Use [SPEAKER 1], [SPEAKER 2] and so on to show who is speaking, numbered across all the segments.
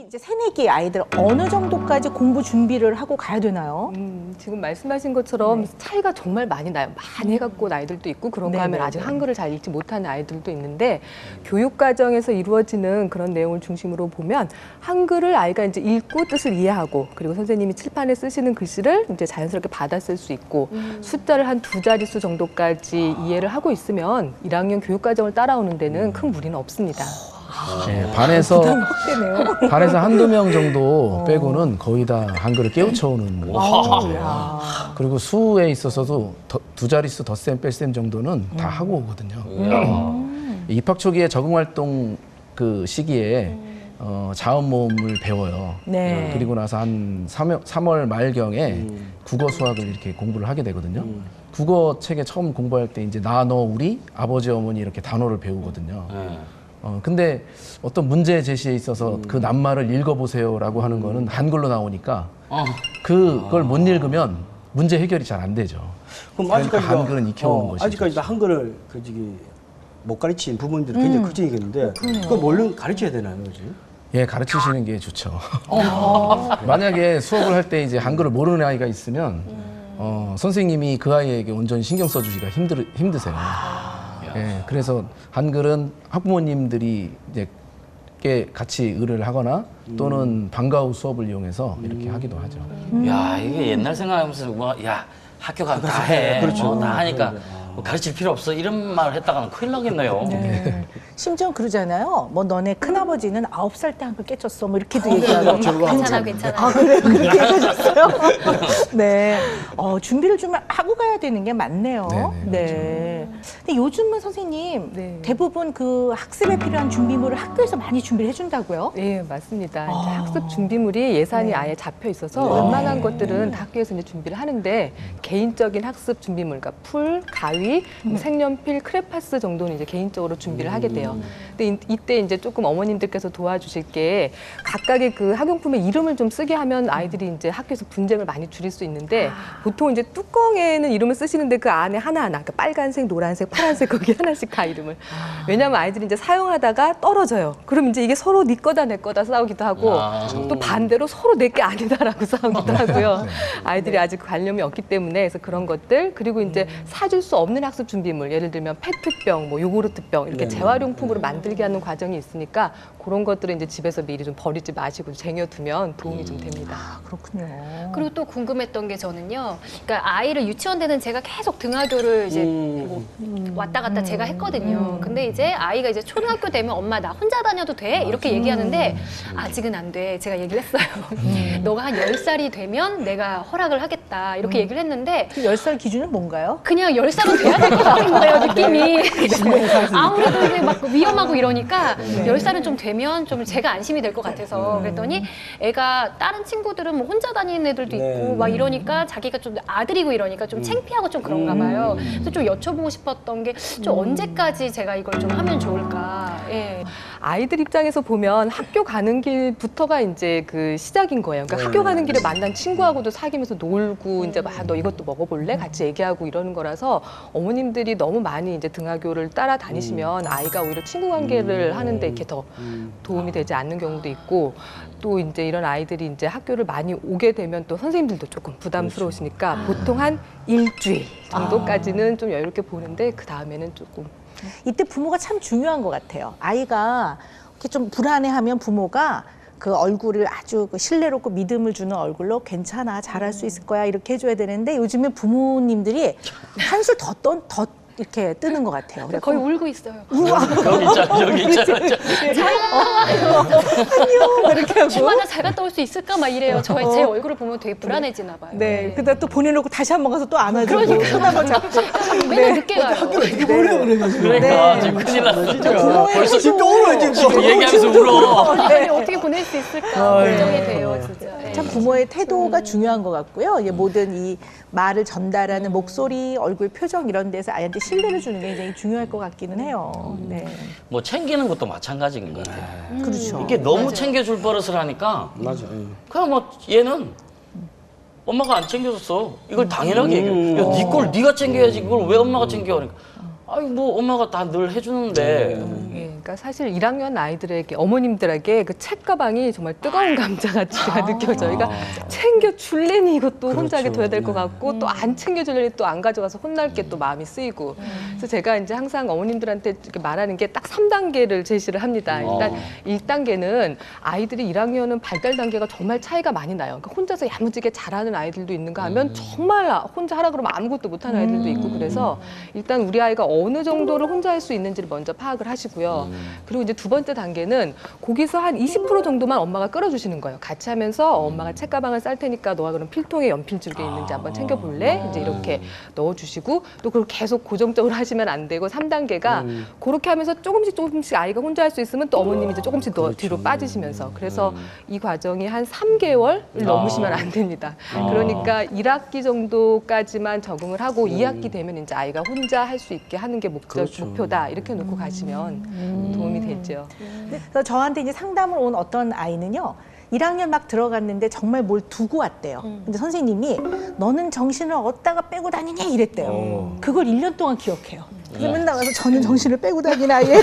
[SPEAKER 1] 이제 새내기 아이들 어느 정도까지 공부 준비를 하고 가야 되나요?
[SPEAKER 2] 지금 말씀하신 것처럼 차이가 정말 많이 나요. 많이 해갖고 온 아이들도 있고 그런 거 하면 아직 한글을 잘 읽지 못하는 아이들도 있는데 교육과정에서 이루어지는 그런 내용을 중심으로 보면 한글을 아이가 이제 읽고 뜻을 이해하고 그리고 선생님이 칠판에 쓰시는 글씨를 이제 자연스럽게 받아쓸 수 있고 숫자를 한 2자릿수 정도까지 이해를 하고 있으면 1학년 교육과정을 따라오는 데는 큰 무리는 없습니다.
[SPEAKER 3] 네, 반에서
[SPEAKER 1] 확대네요.
[SPEAKER 3] 한두 명 정도 빼고는 거의 다 한글을 깨우쳐오는. 그리고 수에 있어서도 2자릿수 덧셈 뺄셈 정도는 다 하고 오거든요. 입학 초기에 적응활동 그 시기에 자음 모음을 배워요.
[SPEAKER 1] 네.
[SPEAKER 3] 그리고 나서 한 3월 말경에 국어 수학을 이렇게 공부를 하게 되거든요. 국어 책에 처음 공부할 때 이제 나, 너, 우리, 아버지, 어머니 이렇게 단어를 배우거든요. 근데 어떤 문제 제시에 있어서 그 낱말을 읽어보세요라고 하는 거는 한글로 나오니까 그걸 못 읽으면 문제 해결이 잘 안 되죠.
[SPEAKER 4] 그럼
[SPEAKER 3] 그러니까
[SPEAKER 4] 아직까지
[SPEAKER 3] 한글은 익혀오는 것이죠.
[SPEAKER 4] 아직까지 한글을 못 가르친 부모님들이 굉장히 걱정이겠는데 그걸 얼른 가르쳐야 되나요, 지금?
[SPEAKER 3] 예, 가르치시는 게 좋죠. 만약에 수업을 할 때 이제 한글을 모르는 아이가 있으면 선생님이 그 아이에게 온전히 신경 써주기가 힘드세요. 예, 그래서 한글은 학부모님들이 이제 같이 의뢰를 하거나 또는 방과 후 수업을 이용해서 이렇게 하기도 하죠.
[SPEAKER 5] 야, 이게 옛날 생각하면서 야, 학교 가면 다 해.
[SPEAKER 4] 그렇죠.
[SPEAKER 5] 다 하니까 뭐 가르칠 필요 없어. 이런 말을 했다가는 큰일 나겠네요.
[SPEAKER 1] 심지어 그러잖아요. 뭐 너네 큰아버지는 9살 때 한글 깨쳤어. 뭐 이렇게도 얘기하고.
[SPEAKER 6] 괜찮아.
[SPEAKER 1] 아, 그래요? 그렇게 얘기하셨어요? 네. 준비를 좀 하고 가야 되는 게 맞네요. 네. 근데 요즘은 선생님 대부분 그 학습에 필요한 준비물을 학교에서 많이 준비를 해준다고요?
[SPEAKER 2] 네, 맞습니다. 이제 학습 준비물이 예산이 아예 잡혀 있어서 웬만한 것들은 다 학교에서 이제 준비를 하는데 개인적인 학습 준비물, 그러니까 풀, 가위, 색연필, 크레파스 정도는 이제 개인적으로 준비를 하게 돼요. 근데 이때 이제 조금 어머님들께서 도와주실 게 각각의 그 학용품의 이름을 좀 쓰게 하면 아이들이 이제 학교에서 분쟁을 많이 줄일 수 있는데 보통 이제 뚜껑에는 이름을 쓰시는데 그 안에 하나하나, 그러니까 빨간색, 노란색, 파란색 거기 하나씩 다 이름을. 왜냐하면 아이들이 이제 사용하다가 떨어져요. 그럼 이제 이게 서로 네 거다 내 거다 싸우기도 하고 또 반대로 서로 내 게 아니다라고 싸우기도 하고요. 아이들이 아직 관념이 없기 때문에 그래서 그런 것들 그리고 이제 사줄 수 없는 학습 준비물, 예를 들면 페트병, 뭐 요구르트병 이렇게 재활용품으로 만들게 하는 과정이 있으니까 그런 것들은 이제 집에서 미리 좀 버리지 마시고 쟁여두면 도움이 좀 됩니다.
[SPEAKER 1] 아, 그렇군요.
[SPEAKER 6] 그리고 또 궁금했던 게 저는요. 그러니까 아이를 유치원 되는 제가 계속 등하교를 이제 뭐 왔다 갔다 제가 했거든요. 근데 이제 아이가 이제 초등학교 되면 엄마 나 혼자 다녀도 돼? 이렇게 얘기하는데 아직은 안 돼. 제가 얘기를 했어요. 너가 한 10살이 되면 내가 허락을 하겠다. 이렇게 얘기를 했는데
[SPEAKER 1] 그 10살 기준은 뭔가요?
[SPEAKER 6] 그냥 10살은 돼야 될 것 같은 거예요, 느낌이. 아무래도 이제 막 위험하고 이러니까 10살은 좀 되면 좀 제가 안심이 될 것 같아서 그랬더니 애가 다른 친구들은 뭐 혼자 다니는 애들도 있고 막 이러니까 자기가 좀 아들이고 이러니까 좀 창피하고 좀 그런가 봐요. 그래서 좀 여쭤보고 싶었던 게 좀 언제까지 제가 이걸 좀 하면 좋을까. 예.
[SPEAKER 2] 아이들 입장에서 보면 학교 가는 길부터가 이제 그 시작인 거예요. 그러니까 학교 가는 길에 만난 친구하고도 사귀면서 놀고 이제 막 너 이것도 먹어볼래? 같이 얘기하고 이러는 거라서 어머님들이 너무 많이 이제 등하교를 따라 다니시면 아이가 오히려 친구 관계를 하는데 이렇게 더 도움이 되지 않는 경우도 있고 또 이제 이런 아이들이 이제 학교를 많이 오게 되면 또 선생님들도 조금 부담스러우시니까 보통 한 일주일 정도까지는 좀 여유롭게 보는데 그 다음에는 조금
[SPEAKER 1] 이때 부모가 참 중요한 것 같아요. 아이가 이렇게 좀 불안해하면 부모가 그 얼굴을 아주 그 신뢰롭고 믿음을 주는 얼굴로 괜찮아, 잘할 수 있을 거야 이렇게 해줘야 되는데 요즘에 부모님들이 한술 더 이렇게 뜨는 것 같아요.
[SPEAKER 6] 거의 울고 있어요.
[SPEAKER 5] 여기 있잖아, 여기 있잖아.
[SPEAKER 1] 안녕 이렇게 하고.
[SPEAKER 6] 주말에 잘 갔다 올 수 있을까 막 이래요. 제 얼굴을 보면 되게 불안해지나 봐요.
[SPEAKER 1] 네, 그러다 또 보내놓고 다시 한번 가서 또 안아주고 쳐다보고
[SPEAKER 6] 맨날 늦게 가요.
[SPEAKER 4] 이렇게 몰래 그래가지고.
[SPEAKER 5] 그러니까 지금 큰일 났어.
[SPEAKER 4] 진짜 벌써 지금 또 울어 지금.
[SPEAKER 5] 얘기하면서 울어.
[SPEAKER 6] 아니, 어떻게 보낼 수 있을까 걱정이 돼요, 진짜. 네.
[SPEAKER 1] 참 부모의 태도가 중요한 것 같고요. 이제 모든 이 말을 전달하는 목소리, 얼굴 표정 이런 데서 아이한테 신뢰를 주는 게 굉장히 중요할 것 같기는 해요. 네,
[SPEAKER 5] 뭐 챙기는 것도 마찬가지인 것 같아요.
[SPEAKER 1] 그렇죠.
[SPEAKER 5] 이게 너무 챙겨줄 버릇을 하니까
[SPEAKER 4] 맞아.
[SPEAKER 5] 그냥 뭐 얘는 엄마가 안 챙겨줬어. 이걸 당연하게 얘기해. 야, 네 걸 네가 챙겨야지. 그걸 왜 엄마가 챙겨? 그러니까 아이 뭐 엄마가 다 늘 해주는데
[SPEAKER 2] 그러니까 사실 1학년 아이들에게 어머님들에게 그 책 가방이 정말 뜨거운 감자같이가 느껴져요. 그러니까 챙겨 줄래니 이것도 혼자 하게
[SPEAKER 4] 그렇죠.
[SPEAKER 2] 둬야 될 것
[SPEAKER 4] 네.
[SPEAKER 2] 같고 또 안 챙겨 줄래니 또 안 가져가서 혼날 게 또 마음이 쓰이고. 그래서 제가 이제 항상 어머님들한테 이렇게 말하는 게 딱 3단계를 제시를 합니다. 일단 1단계는 아이들이 1학년은 발달 단계가 정말 차이가 많이 나요. 그러니까 혼자서 야무지게 잘하는 아이들도 있는가 하면 정말 혼자 하라 그러면 아무것도 못하는 아이들도 있고 그래서 일단 우리 아이가 어느 정도를 혼자 할 수 있는지를 먼저 파악을 하시고요. 그리고 이제 두 번째 단계는 거기서 한 20% 정도만 엄마가 끌어주시는 거예요. 같이 하면서 엄마가 책가방을 쌀 테니까 너가 그럼 필통에 연필 줄 게 있는지 한번 챙겨볼래? 이제 이렇게 넣어주시고 또 그걸 계속 고정적으로 하시면 안 되고 3단계가 그렇게 하면서 조금씩 아이가 혼자 할 수 있으면 또 어머님이 이제 조금씩 더 뒤로 빠지시면서 그래서 이 과정이 한 3개월을 넘으시면 안 됩니다. 그러니까 1학기 정도까지만 적응을 하고 2학기 되면 이제 아이가 혼자 할 수 있게 하는 게
[SPEAKER 4] 그렇죠.
[SPEAKER 2] 목표다 이렇게 놓고 가시면 도움이 되죠.
[SPEAKER 1] 그래서 저한테 이제 상담을 온 어떤 아이는요. 1학년 막 들어갔는데 정말 뭘 두고 왔대요. 근데 선생님이 너는 정신을 어디다가 빼고 다니냐 이랬대요. 그걸 1년 동안 기억해요. 그래서 맨날 와서 저는 정신을 빼고 다니는 아이예요.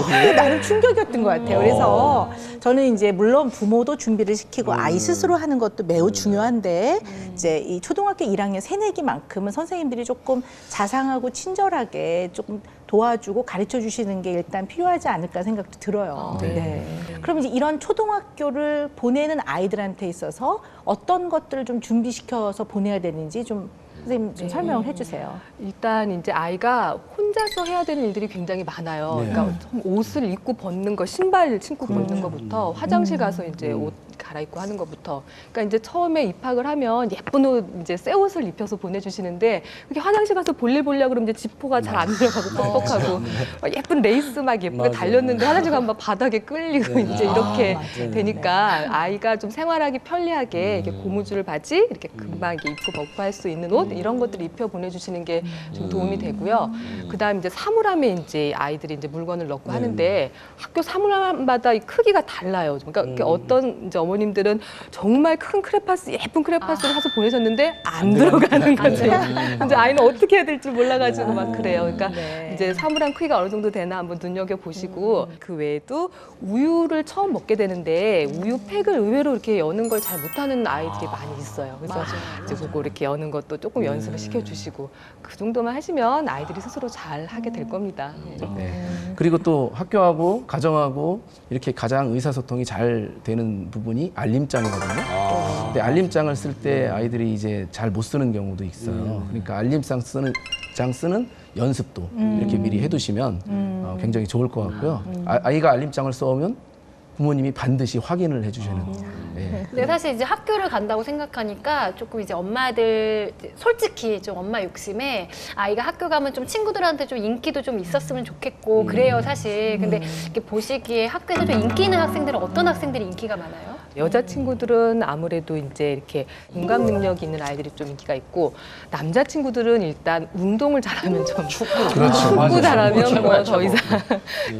[SPEAKER 1] 그게 나름 충격이었던 것 같아요. 그래서 저는 이제 물론 부모도 준비를 시키고 아이 스스로 하는 것도 매우 중요한데 이제 이 초등학교 1학년 새내기만큼은 선생님들이 조금 자상하고 친절하게 조금 도와주고 가르쳐 주시는 게 일단 필요하지 않을까 생각도 들어요. 네. 그럼 이제 이런 초등학교를 보내는 아이들한테 있어서 어떤 것들을 좀 준비시켜서 보내야 되는지 좀 선생님 좀 설명을 해주세요.
[SPEAKER 2] 일단 이제 아이가 혼자서 해야 되는 일들이 굉장히 많아요.
[SPEAKER 4] 네.
[SPEAKER 2] 그러니까 옷을 입고 벗는 거, 신발 신고 벗는 거부터 화장실 가서 이제 옷 갈아입고 하는 것부터. 그러니까 이제 처음에 입학을 하면 예쁜 옷, 이제 새 옷을 입혀서 보내주시는데 그게 화장실 가서 볼일 보려고 그러면 이제 지퍼가 잘 안 들어가고 뻑뻑하고 막 예쁜 레이스 막 예쁘게
[SPEAKER 4] 맞아요.
[SPEAKER 2] 달렸는데 화장실 가면 막 바닥에 끌리고 이제 이렇게
[SPEAKER 4] 맞아요.
[SPEAKER 2] 되니까 아이가 좀 생활하기 편리하게 이렇게 고무줄 바지 이렇게 금방 이렇게 입고 벗고 할 수 있는 옷 이런 것들을 입혀 보내주시는 게 좀 도움이 되고요. 그다음 이제 사물함에 이제 아이들이 이제 물건을 넣고 하는데 학교 사물함마다 이 크기가 달라요. 그러니까 어떤 이제 어머님들은 정말 큰 크레파스 예쁜 크레파스를 사서 보내셨는데 안 들어가는 거죠. 이제 아이는 어떻게 해야 될지 몰라가지고 막 그래요. 그러니까 이제 사물함 크기가 어느 정도 되나 한번 눈여겨 보시고 그 외에도 우유를 처음 먹게 되는데 우유 팩을 의외로 이렇게 여는 걸 잘 못하는 아이들이 많이 있어요. 그래서 이제 그거 이렇게 여는 것도 조금 연습을 시켜주시고 그 정도만 하시면 아이들이 스스로 잘 하게 될 겁니다.
[SPEAKER 3] 네. 그리고 또 학교하고 가정하고 이렇게 가장 의사소통이 잘 되는 부분이 알림장이거든요. 근데 알림장을 쓸 때 아이들이 이제 잘 못 쓰는 경우도 있어요. 그러니까 알림장 쓰는 연습도 이렇게 미리 해두시면 굉장히 좋을 것 같고요. 아이가 알림장을 써오면 부모님이 반드시 확인을 해주시는. 네.
[SPEAKER 6] 근데 사실 이제 학교를 간다고 생각하니까 조금 이제 엄마들 솔직히 좀 엄마 욕심에 아이가 학교 가면 좀 친구들한테 좀 인기도 좀 있었으면 좋겠고 그래요 사실. 근데 이렇게 보시기에 학교에서 좀 인기 있는 학생들은 어떤 학생들이 인기가 많아요?
[SPEAKER 2] 여자 친구들은 아무래도 이제 이렇게 공감 능력이 있는 아이들이 좀 인기가 있고 남자 친구들은 일단 운동을 잘하면 좀
[SPEAKER 3] 그렇죠.
[SPEAKER 2] 축구 잘하면
[SPEAKER 5] 최고야,
[SPEAKER 2] 뭐 더
[SPEAKER 5] 최고.
[SPEAKER 2] 이상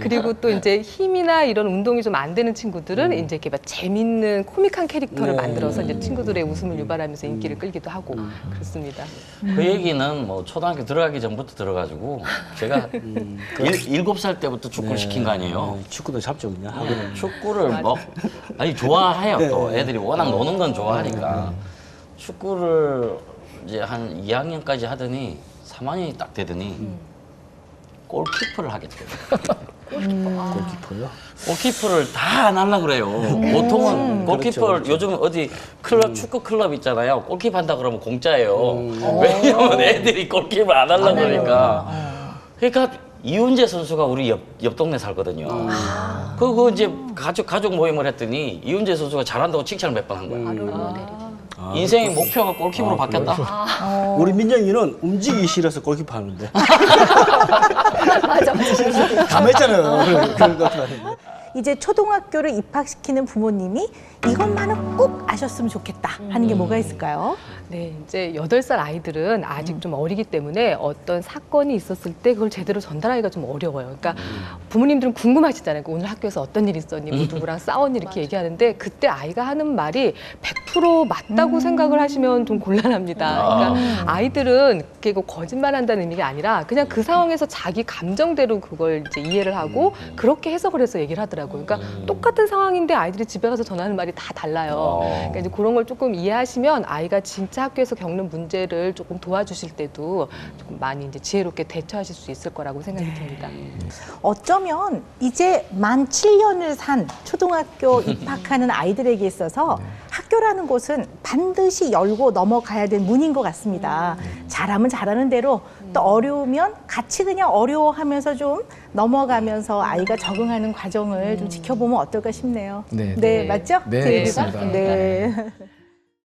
[SPEAKER 2] 그리고 또 이제 힘이나 이런 운동이 좀 안 되는 친구들은 이제 이렇게 막 재밌는 코믹한 캐릭터를 만들어서 이제 친구들의 웃음을 유발하면서 인기를 끌기도 하고 그렇습니다.
[SPEAKER 5] 그 얘기는 뭐 초등학교 들어가기 전부터 들어가지고 제가 7살 때부터 축구를 시킨 거 아니에요.
[SPEAKER 4] 축구도 잡죠 그냥 하고는.
[SPEAKER 5] 축구를 뭐 아니 좋아해요. 또 애들이 워낙 노는 건 좋아하니까 축구를 이제 한 2학년까지 하더니 3학년이 딱 되더니 골키퍼를 하게 돼요.
[SPEAKER 4] 골키퍼요?
[SPEAKER 5] 골키퍼를 다 안 하려고 그래요. 보통은 골키퍼를
[SPEAKER 4] 그렇죠.
[SPEAKER 5] 요즘 어디 클럽 축구 클럽 있잖아요. 골키퍼 한다 그러면 공짜예요. 왜냐면 애들이 골키퍼 안 하려고 그러니까. 그러니까 이훈재 선수가 우리 옆 동네 살거든요. 그거 이제 가족 모임을 했더니 이훈재 선수가 잘한다고 칭찬을 몇 번 한 거예요. 인생의 목표가 골키퍼로 바뀌었다.
[SPEAKER 4] 우리 민정이는 움직이기 싫어서 골키퍼 하는데.
[SPEAKER 6] 맞아.
[SPEAKER 4] 감했잖아요. 그런 것 같은데.
[SPEAKER 1] 이제 초등학교를 입학시키는 부모님이 이것만은 꼭 아셨으면 좋겠다 하는 게 뭐가 있을까요?
[SPEAKER 2] 네, 이제 8살 아이들은 아직 좀 어리기 때문에 어떤 사건이 있었을 때 그걸 제대로 전달하기가 좀 어려워요. 그러니까 부모님들은 궁금하시잖아요. 오늘 학교에서 어떤 일이 있었니, 뭐 누구랑 싸웠니 이렇게 얘기하는데 그때 아이가 하는 말이 100% 맞다고 생각을 하시면 좀 곤란합니다. 그러니까 아이들은 그게 거짓말한다는 의미가 아니라 그냥 그 상황에서 자기 감정대로 그걸 이제 이해를 하고 그렇게 해석을 해서 얘기를 하더라고요. 그러니까 똑같은 상황인데 아이들이 집에 가서 전하는 말이 다 달라요. 그러니까 이제 그런 걸 조금 이해하시면 아이가 진짜 학교에서 겪는 문제를 조금 도와주실 때도 조금 많이 이제 지혜롭게 대처하실 수 있을 거라고 생각이 듭니다.
[SPEAKER 1] 어쩌면 이제 만 7년을 산 초등학교 입학하는 아이들에게 있어서 학교라는 곳은 반드시 열고 넘어가야 될 문인 것 같습니다. 잘하면 잘하는 대로 또 어려우면 같이 그냥 어려워하면서 좀 넘어가면서 아이가 적응하는 과정을 좀 지켜보면 어떨까 싶네요.
[SPEAKER 3] 네.
[SPEAKER 1] 네, 맞죠?
[SPEAKER 3] 네,
[SPEAKER 1] 선생님과?
[SPEAKER 3] 맞습니다.
[SPEAKER 1] 네.